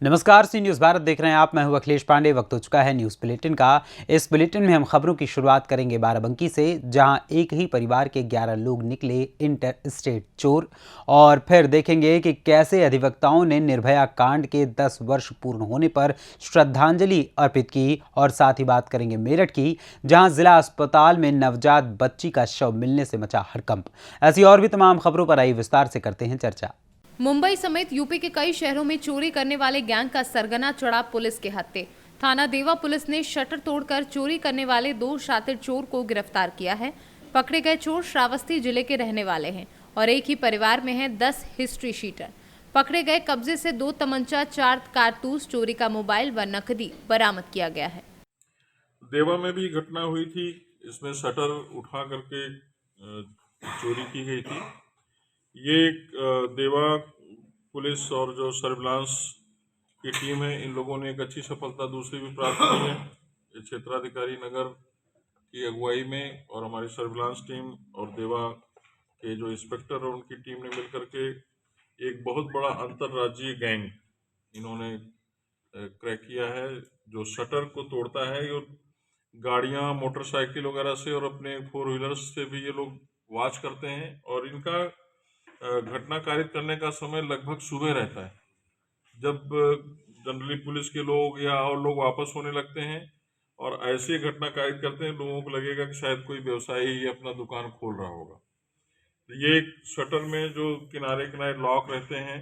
नमस्कार, सी न्यूज़ भारत देख रहे हैं आप। मैं हूं अखिलेश पांडे। वक्त हो चुका है न्यूज़ बुलेटिन का। इस बुलेटिन में हम खबरों की शुरुआत करेंगे बाराबंकी से, जहां एक ही परिवार के 11 लोग निकले इंटर स्टेट चोर। और फिर देखेंगे कि कैसे अधिवक्ताओं ने निर्भया कांड के 10 वर्ष पूर्ण होने पर श्रद्धांजलि अर्पित की। और साथ ही बात करेंगे मेरठ की, जहां जिला अस्पताल में नवजात बच्ची का शव मिलने से मचा हड़कंप। ऐसी और भी तमाम खबरों पर आई विस्तार से करते हैं चर्चा। मुंबई समेत यूपी के कई शहरों में चोरी करने वाले गैंग का सरगना चढ़ा पुलिस के हत्थे। थाना देवा पुलिस ने शटर तोड़कर चोरी करने वाले 2 शातिर चोर को गिरफ्तार किया है। पकड़े गए चोर श्रावस्ती जिले के रहने वाले हैं और एक ही परिवार में हैं 10 हिस्ट्री शीटर। पकड़े गए कब्जे से 2 तमंचा, 4 कारतूस, चोरी का मोबाइल व नकदी बरामद किया गया है। देवा में भी घटना हुई थी। इसमें शटर उठा करके चोरी की गई थी। ये देवा पुलिस और जो सर्विलांस की टीम है, इन लोगों ने एक अच्छी सफलता दूसरी भी प्राप्त की है। ये क्षेत्राधिकारी नगर की अगुवाई में और हमारी सर्विलांस टीम और देवा के जो इंस्पेक्टर और उनकी टीम ने मिलकर के एक बहुत बड़ा अंतर्राज्यीय गैंग इन्होंने क्रैक किया है, जो शटर को तोड़ता है। और गाड़ियां, मोटरसाइकिल वगैरह से और अपने 4 व्हीलर्स से भी ये लोग वॉच करते हैं। और इनका घटना कारित करने का समय लगभग सुबह रहता है, जब जनरली पुलिस के लोग या और लोग वापस होने लगते हैं। और ऐसे घटना कारित करते हैं, लोगों को लगेगा कि शायद कोई व्यवसायी ही अपना दुकान खोल रहा होगा। तो ये शटर में जो किनारे किनारे लॉक रहते हैं,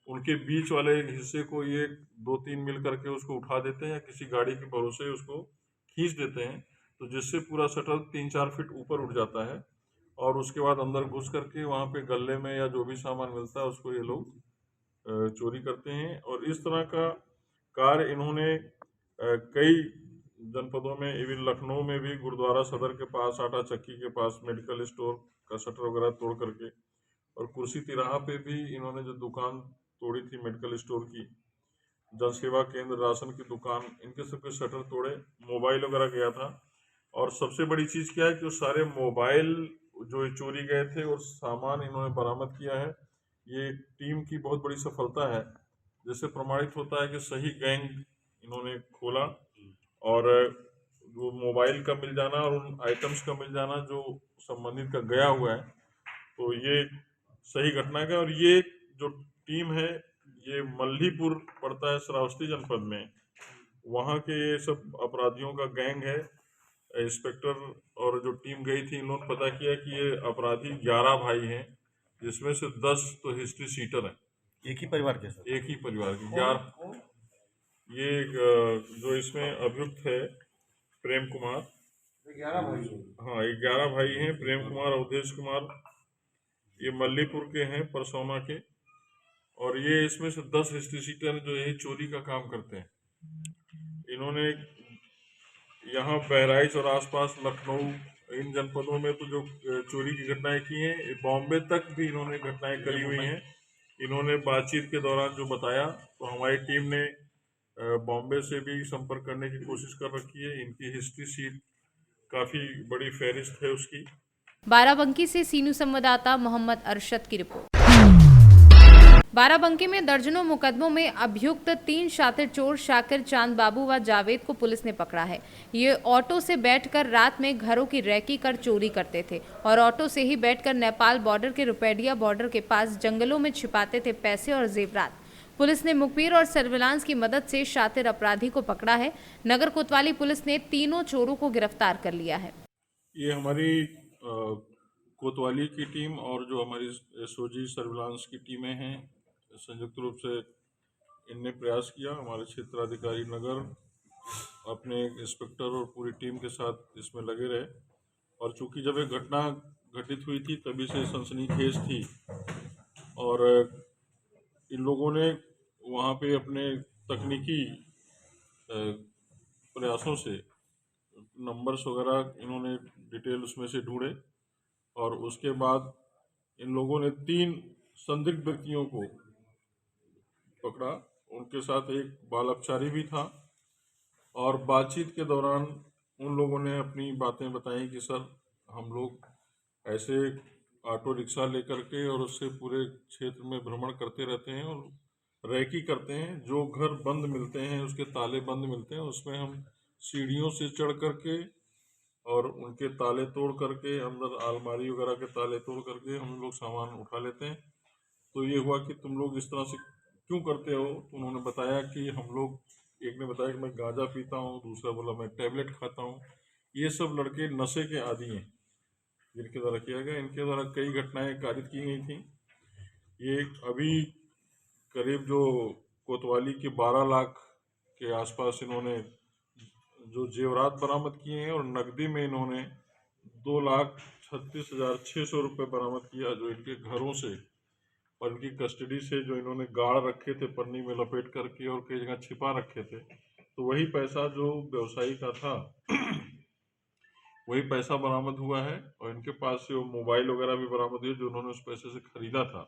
उनके बीच वाले हिस्से को ये 2-3 मिल करके उसको उठा देते हैं या किसी गाड़ी के भरोसे उसको खींच देते हैं, तो जिससे पूरा शटर 3-4 फीट ऊपर उठ जाता है। और उसके बाद अंदर घुस करके वहाँ पे गले में या जो भी सामान मिलता है उसको ये लोग चोरी करते हैं। और इस तरह का कार्य इन्होंने कई जनपदों में, इवन लखनऊ में भी गुरुद्वारा सदर के पास, आटा चक्की के पास मेडिकल स्टोर का शटर वगैरह तोड़ करके, और कुर्सी तिराहा पे भी इन्होंने जो दुकान तोड़ी थी मेडिकल स्टोर की, जन सेवा केंद्र, राशन की दुकान, इनके सबके शटर तोड़े, मोबाइल वगैरह गया था। और सबसे बड़ी चीज़ क्या है कि वो सारे मोबाइल जो चोरी गए थे और सामान इन्होंने बरामद किया है। ये टीम की बहुत बड़ी सफलता है, जिससे प्रमाणित होता है कि सही गैंग इन्होंने खोला। और वो मोबाइल का मिल जाना और उन आइटम्स का मिल जाना जो संबंधित का गया हुआ है, तो ये सही घटना का। और ये जो टीम है, ये मल्लीपुर पड़ता है श्रावस्ती जनपद में, वहाँ के ये सब अपराधियों का गैंग है। इंस्पेक्टर और जो टीम गई थी, इन लोगों ने पता किया कि ये अपराधी 11 भाई हैं, जिसमें से 10 तो हिस्ट्री सीटर हैं। एक ही परिवार के साथ, एक ही परिवार के 11। ये जो इसमें अभियुक्त है प्रेम कुमार, 11 भाई। हाँ, ये 11 भाई हैं। प्रेम कुमार, अवधेश कुमार, ये मल्लीपुर के हैं, परसौना के। और ये इसमें से 10 हिस्ट्री सीटर जो यही चोरी का काम करते हैं। इन्होंने यहाँ बहराइच और आसपास लखनऊ, इन जनपदों में तो जो चोरी की घटनाएं की हैं, बॉम्बे तक भी इन्होंने घटनाएं करी हुई हैं। इन्होंने बातचीत के दौरान जो बताया, तो हमारी टीम ने बॉम्बे से भी संपर्क करने की कोशिश कर रखी है। इनकी हिस्ट्री शीट काफ़ी बड़ी फहरिस्त है उसकी। बाराबंकी से सीनू संवाददाता मोहम्मद अरशद की रिपोर्ट। बाराबंकी में दर्जनों मुकदमों में अभियुक्त 3 शातिर चोर शाकिर, चांद बाबू व जावेद को पुलिस ने पकड़ा है। ये ऑटो से बैठकर रात में घरों की रैकी कर चोरी करते थे और ऑटो से ही बैठकर नेपाल बॉर्डर के रुपैडिया बॉर्डर के पास जंगलों में छिपाते थे पैसे और जेवरात। पुलिस ने मुखबिर और सर्विलांस की मदद से शातिर अपराधी को पकड़ा है। नगर कोतवाली पुलिस ने तीनों चोरों को गिरफ्तार कर लिया है। ये हमारी कोतवाली की टीम और जो हमारी एसओजी सर्विलांस की टीमें हैं, संयुक्त रूप से इनने प्रयास किया। हमारे क्षेत्राधिकारी नगर अपने इंस्पेक्टर और पूरी टीम के साथ इसमें लगे रहे। और चूंकि जब ये घटना घटित हुई थी, तभी से सनसनीखेज थी। और इन लोगों ने वहाँ पे अपने तकनीकी प्रयासों से नंबर्स वगैरह इन्होंने डिटेल उसमें से ढूंढे। और उसके बाद इन लोगों ने 3 संदिग्ध व्यक्तियों को पकड़ा। उनके साथ एक बाल अपचारी भी था। और बातचीत के दौरान उन लोगों ने अपनी बातें बताई कि सर, हम लोग ऐसे ऑटो रिक्शा लेकर के और उससे पूरे क्षेत्र में भ्रमण करते रहते हैं और रैकी करते हैं। जो घर बंद मिलते हैं, उसके ताले बंद मिलते हैं, उसमें हम सीढ़ियों से चढ़ करके और उनके ताले तोड़ करके, अंदर अलमारी वगैरह के ताले तोड़ करके हम लोग सामान उठा लेते हैं। तो ये हुआ कि तुम लोग इस तरह से क्यों करते हो? तो उन्होंने बताया कि हम लोग, एक ने बताया कि मैं गांजा पीता हूँ, दूसरा बोला मैं टैबलेट खाता हूँ। ये सब लड़के नशे के आदी हैं जिनके द्वारा किया गया। इनके द्वारा कई घटनाएं कारित की गई थी। ये अभी करीब जो कोतवाली के 12 लाख के आसपास इन्होंने जो जेवरात बरामद किए हैं, और नकदी में इन्होंने 2,36,600 रुपये बरामद किया, जो इनके घरों से और इनकी कस्टडी से जो इन्होंने गाड़ रखे थे पन्नी में लपेट करके और कई जगह छिपा रखे थे। तो वही पैसा जो व्यवसायी का था वही पैसा बरामद हुआ है, और इनके पास से वो मोबाइल वगैरह भी बरामद हुए जो उन्होंने उस पैसे से खरीदा था।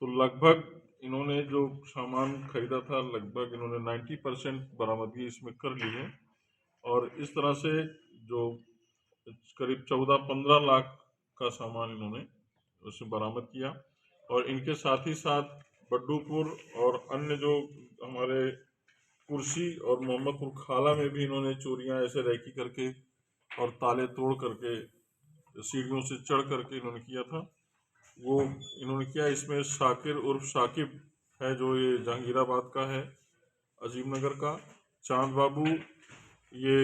तो लगभग इन्होंने जो सामान खरीदा था, लगभग इन्होंने 90% बरामदगी इसमें कर ली है। और इस तरह से जो करीब 14-15 लाख का सामान इन्होंने उसमें बरामद किया। और इनके साथ ही साथ बड्डूपुर और अन्य जो हमारे कुर्सी और मोहम्मदपुर खाला में भी इन्होंने चोरियां ऐसे रैकी करके और ताले तोड़ करके सीढ़ियों से चढ़ करके इन्होंने किया था। वो इन्होंने किया। इसमें शाकिर उर्फ शाकिब है, जो ये जहांगीराबाद का है, अजीम नगर का। चांद बाबू ये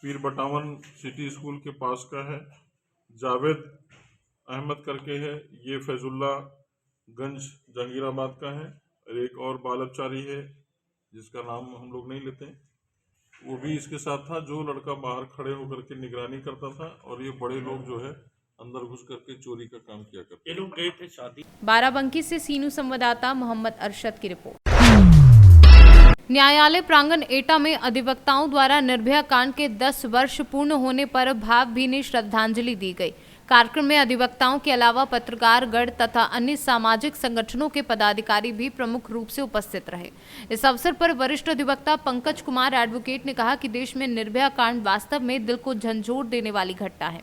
पीर बटावन सिटी स्कूल के पास का है। जावेद अहमद करके है, ये फैजुल्ला गंज जहांगीराबाद का है। और एक और बालबचारी है जिसका नाम हम लोग नहीं लेते, वो भी इसके साथ था। जो लड़का बाहर खड़े होकर के निगरानी करता था, और ये बड़े लोग जो है अंदर घुस करके चोरी का काम किया करते। ये लोग गए थे शादी। बाराबंकी से सीनू संवाददाता मोहम्मद अरशद की रिपोर्ट। न्यायालय प्रांगण एटा में अधिवक्ताओं द्वारा निर्भया कांड के 10 वर्ष पूर्ण होने पर भावभीनी श्रद्धांजलि दी गई। कार्यक्रम में अधिवक्ताओं के अलावा पत्रकार गण तथा अन्य सामाजिक संगठनों के पदाधिकारी भी प्रमुख रूप से उपस्थित रहे। इस अवसर पर वरिष्ठ अधिवक्ता पंकज कुमार एडवोकेट ने कहा कि देश में निर्भया कांड वास्तव में दिल को झंझोर देने वाली घटना है।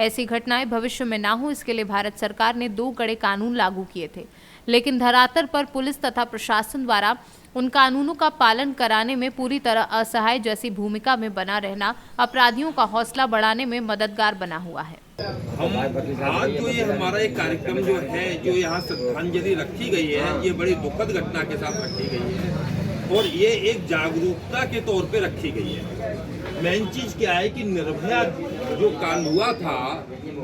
ऐसी घटनाएं भविष्य में ना हो, इसके लिए भारत सरकार ने 2 कड़े कानून लागू किए थे, लेकिन धरातल पर पुलिस तथा प्रशासन द्वारा उन कानूनों का पालन कराने में पूरी तरह असहाय जैसी भूमिका में बना रहना अपराधियों का हौसला बढ़ाने में मददगार बना हुआ है। हम आज जो ये हमारा एक कार्यक्रम जो है, जो यहाँ श्रद्धांजलि रखी गई है, ये बड़ी दुखद घटना के साथ रखी गई है और ये एक जागरूकता के तौर पे रखी गई है। मेन चीज क्या है कि निर्भया जो कांड हुआ था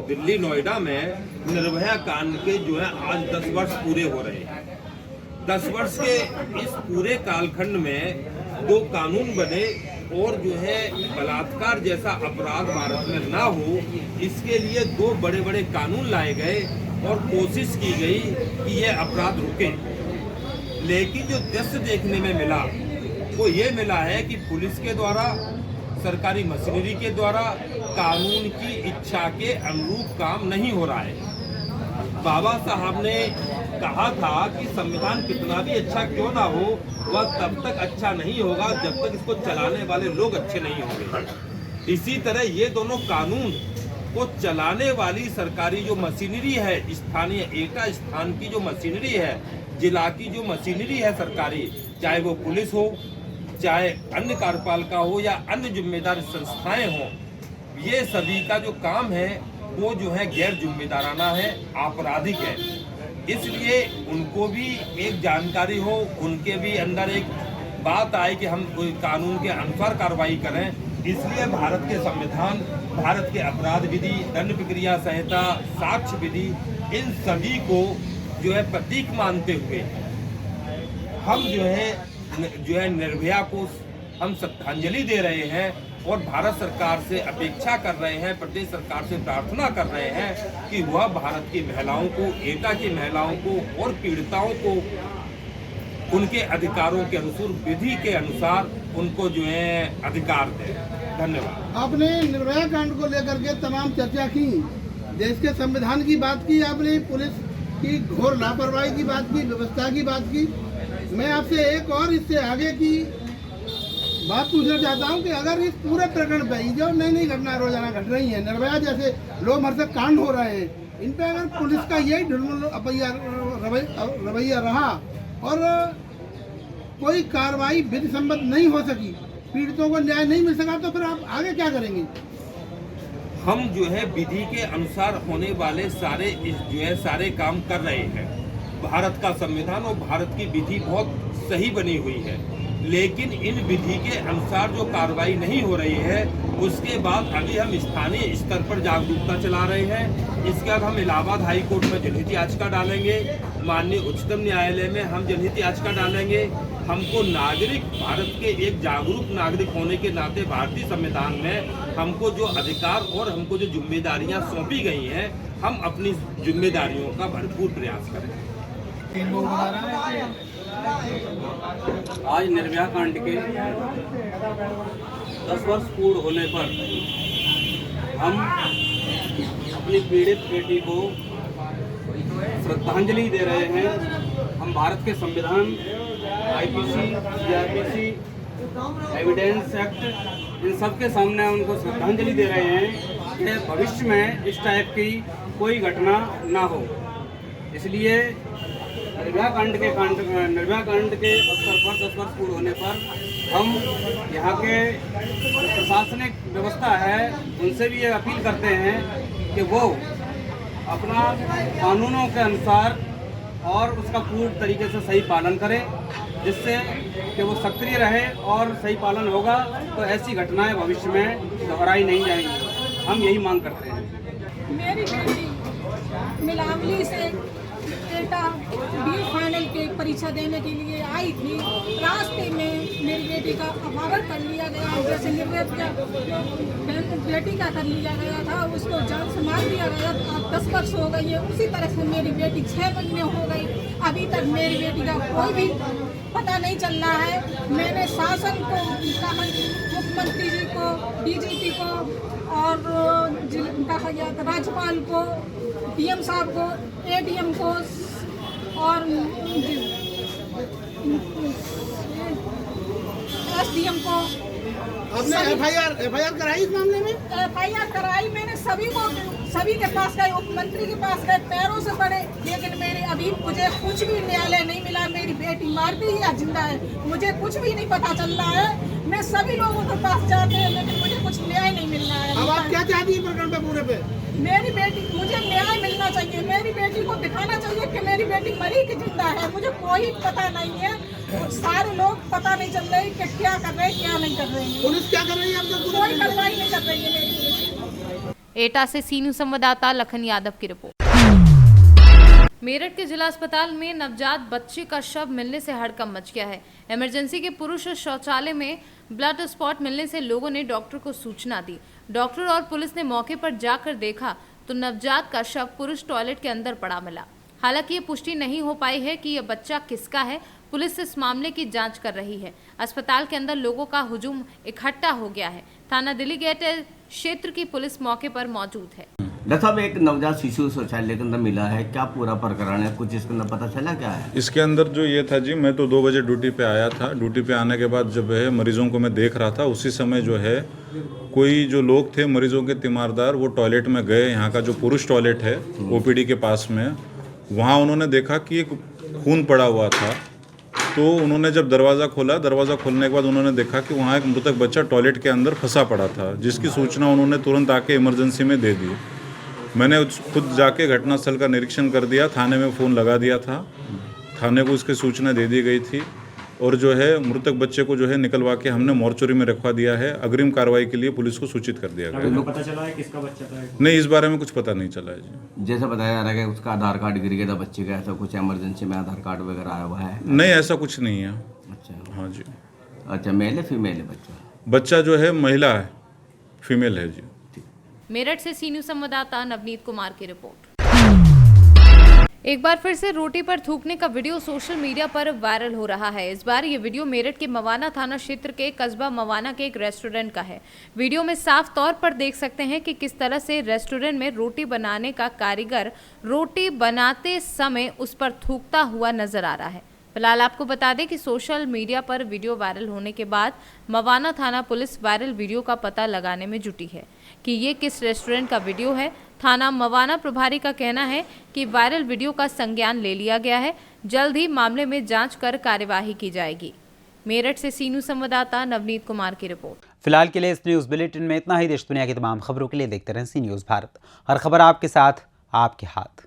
दिल्ली नोएडा में, निर्भया कांड के जो है आज 10 वर्ष पूरे हो रहे हैं। 10 वर्ष के इस पूरे कालखंड में 2 कानून बने और जो है बलात्कार जैसा अपराध भारत में ना हो, इसके लिए 2 बड़े बड़े कानून लाए गए और कोशिश की गई कि ये अपराध रुके। लेकिन जो दृश्य देखने में मिला वो ये मिला है कि पुलिस के द्वारा, सरकारी मशीनरी के द्वारा कानून की इच्छा के अनुरूप काम नहीं हो रहा है। बाबा साहब ने कहा था कि संविधान कितना भी अच्छा क्यों ना हो, वह तब तक अच्छा नहीं होगा जब तक इसको चलाने वाले लोग अच्छे नहीं होंगे। इसी तरह ये दोनों कानून को चलाने वाली सरकारी जो मशीनरी है, स्थानीय एटा स्थान की जो मशीनरी है, जिला की जो मशीनरी है सरकारी, चाहे वो पुलिस हो, चाहे अन्य कार्यपालिका हो या अन्य जिम्मेदार संस्थाएं हों, ये सभी का जो काम है वो जो है गैर जिम्मेदाराना है, आपराधिक है। इसलिए उनको भी एक जानकारी हो, उनके भी अंदर एक बात आए कि हम कोई कानून के अनुसार कार्रवाई करें। इसलिए भारत के संविधान, भारत के अपराध विधि, दंड प्रक्रिया संहिता, साक्ष्य विधि, इन सभी को जो है प्रतीक मानते हुए हम जो है निर्भया को हम श्रद्धांजलि दे रहे हैं और भारत सरकार से अपेक्षा कर रहे हैं, प्रदेश सरकार से प्रार्थना कर रहे हैं कि वह भारत की महिलाओं को, एटा की महिलाओं को और पीड़िताओं को उनके अधिकारों के अनुसार, विधि के अनुसार उनको जो है अधिकार दें। धन्यवाद। आपने निर्भया कांड को लेकर के तमाम चर्चा की, देश के संविधान की बात की, आपने पुलिस की घोर लापरवाही की बात की, व्यवस्था की बात की। मैं आपसे एक और इससे आगे की बात पूछना चाहता हूं कि अगर इस पूरे प्रकरण पे जो नई नई घटना रोजाना घट रही है, निर्भया जैसे लोग हमारे से कांड हो रहे हैं, इन पे अगर पुलिस का यही रवैया रहा और कोई कार्रवाई विधि सम्मत नहीं हो सकी, पीड़ितों को न्याय नहीं मिल सका, तो फिर आप आगे क्या करेंगे? हम जो है विधि के अनुसार होने वाले सारे काम कर रहे हैं। भारत का संविधान और भारत की विधि बहुत सही बनी हुई है, लेकिन इन विधि के अनुसार जो कार्रवाई नहीं हो रही है, उसके बाद अभी हम स्थानीय स्तर पर जागरूकता चला रहे हैं। इसके बाद हम इलाहाबाद हाई कोर्ट में जनहित याचिका डालेंगे, माननीय उच्चतम न्यायालय में हम जनहित याचिका डालेंगे। हमको नागरिक, भारत के एक जागरूक नागरिक होने के नाते भारतीय संविधान में हमको जो अधिकार और हमको जो जिम्मेदारियां सौंपी गई हैं, हम अपनी जिम्मेदारियों का भरपूर प्रयास करें। आज निर्भया कांड के 10 वर्ष पूर्ण होने पर हम अपनी पीड़ित बेटी को श्रद्धांजलि दे रहे हैं। हम भारत के संविधान, आईपीसी, सीआरपीसी, एविडेंस एक्ट, इन सब के सामने उनको श्रद्धांजलि दे रहे हैं कि भविष्य में इस टाइप की कोई घटना ना हो। इसलिए निर्भया कांड के अवसर पर 10 वर्ष पूर्ण होने पर हम यहाँ के प्रशासनिक व्यवस्था है उनसे भी ये अपील करते हैं कि वो अपना कानूनों के अनुसार और उसका पूर्ण तरीके से सही पालन करें, जिससे कि वो सक्रिय रहे और सही पालन होगा तो ऐसी घटनाएं भविष्य में दोहराई नहीं जाएंगी। हम यही मांग करते हैं। मेरी बेटी मिलावली से डेटा बी फाइनल की परीक्षा देने के लिए आई थी। रास्ते में मेरी बेटी का अपहरण कर लिया गया, जैसे निर्भया बेटी का कर लिया गया था, उसको जान से मार दिया गया। अब 10 वर्ष हो गई है, उसी तरह से मेरी बेटी 6 महीने हो गई, अभी तक मेरी बेटी का कोई भी पता नहीं चल रहा है। मैंने शासन को कहा, मुख्यमंत्री जी को, डीजीपी को और कहा गया राज्यपाल को, डीएम साहब को, एडीएम को और एसडीएम को। आपने एफआईआर कराई इस मामले में? एफआईआर कराई मैंने, सभी के पास गए, मुख्यमंत्री के पास गए, पैरों से पड़े, लेकिन अभी मुझे कुछ भी न्यायालय नहीं मिला। मेरी बेटी मारती है या जिंदा है मुझे कुछ भी नहीं पता चल रहा है। मैं सभी लोगों के पास जाते हैं, लेकिन मुझे कुछ न्याय नहीं मिल रहा है। अब आप क्या चाहती हैं प्रकरण पे पूरे पे? मेरी बेटी, मुझे न्याय मिलना चाहिए। मेरी बेटी को दिखाना चाहिए कि मेरी बेटी मरी कि जिंदा है। मुझे कोई पता नहीं है, सारे लोग पता नहीं चल रहे कि क्या कर रहे हैं, क्या नहीं कर रहे हैं। पुलिस क्या कर रही है? कोई कार्रवाई नहीं कर रही है मेरी पुलिस। एटा से सीनू संवाददाता लखन यादव की रिपोर्ट। मेरठ के जिला अस्पताल में नवजात बच्चे का शव मिलने से हड़कंप मच गया है। इमरजेंसी के पुरुष शौचालय में ब्लड स्पॉट मिलने से लोगों ने डॉक्टर को सूचना दी। डॉक्टर और पुलिस ने मौके पर जाकर देखा तो नवजात का शव पुरुष टॉयलेट के अंदर पड़ा मिला। हालांकि ये पुष्टि नहीं हो पाई है कि यह बच्चा किसका है। पुलिस इस मामले की जांच कर रही है। अस्पताल के अंदर लोगों का हुजूम इकट्ठा हो गया है। थाना दिल्ली गेट क्षेत्र की पुलिस मौके पर मौजूद है। डॉक्टर साहब, एक नवजात शिशु शौचालय के अंदर मिला है, क्या पूरा प्रकरण है? कुछ इसके अंदर पता चला क्या है? इसके अंदर जो ये था जी, मैं तो 2 बजे ड्यूटी पे आया था। ड्यूटी पे आने के बाद जब है मरीजों को मैं देख रहा था, उसी समय जो है कोई जो लोग थे मरीजों के तीमारदार, वो टॉयलेट में गए। यहाँ का जो पुरुष टॉयलेट है ओपीडी के पास में, वहाँ उन्होंने देखा कि एक खून पड़ा हुआ था। तो उन्होंने जब दरवाज़ा खोला, दरवाज़ा खोलने के बाद उन्होंने देखा कि वहाँ एक मृतक बच्चा टॉयलेट के अंदर फंसा पड़ा था, जिसकी सूचना उन्होंने तुरंत आके इमरजेंसी में दे दी। मैंने खुद जाके घटनास्थल का निरीक्षण कर दिया, थाने में फ़ोन लगा दिया था, थाने को इसकी सूचना दे दी गई थी और जो है मृतक बच्चे को जो है निकलवा के हमने मोर्चरी में रखवा दिया है। अग्रिम कार्रवाई के लिए पुलिस को सूचित कर दिया गया। पता चला है किसका बच्चा था? नहीं, इस बारे में कुछ पता नहीं चला है जी। जैसा बताया जा रहा है कि उसका आधार कार्ड गिर गया था बच्चे का, ऐसा कुछ इमरजेंसी में आधार कार्ड वगैरह आया हुआ है? नहीं, ऐसा कुछ नहीं है। अच्छा हाँ जी। अच्छा, मेल है फीमेल है बच्चा? बच्चा जो है महिला है, फीमेल है जी। मेरठ से सीनू संवाददाता नवनीत कुमार की रिपोर्ट। एक बार फिर से रोटी पर थूकने का वीडियो सोशल मीडिया पर वायरल हो रहा है। इस बार ये वीडियो मेरठ के मवाना थाना क्षेत्र के कस्बा मवाना के एक रेस्टोरेंट का है। वीडियो में साफ तौर पर देख सकते हैं कि किस तरह से रेस्टोरेंट में रोटी बनाने का कारीगर रोटी बनाते समय उस पर थूकता हुआ नजर आ रहा है। फिलहाल आपको बता दें कि सोशल मीडिया पर वीडियो वायरल होने के बाद मवाना थाना पुलिस वायरल वीडियो का पता लगाने में जुटी है कि ये किस रेस्टोरेंट का वीडियो है। थाना मवाना प्रभारी का कहना है कि वायरल वीडियो का संज्ञान ले लिया गया है। जल्द ही मामले में जांच कर कार्यवाही की जाएगी। मेरठ से सीनू संवाददाता नवनीत कुमार की रिपोर्ट। फिलहाल के लिए इस न्यूज़ बुलेटिन में इतना ही। देश दुनिया की तमाम खबरों के लिए देखते रहें सी न्यूज़ भारत। हर खबर आपके साथ, आपके हाथ।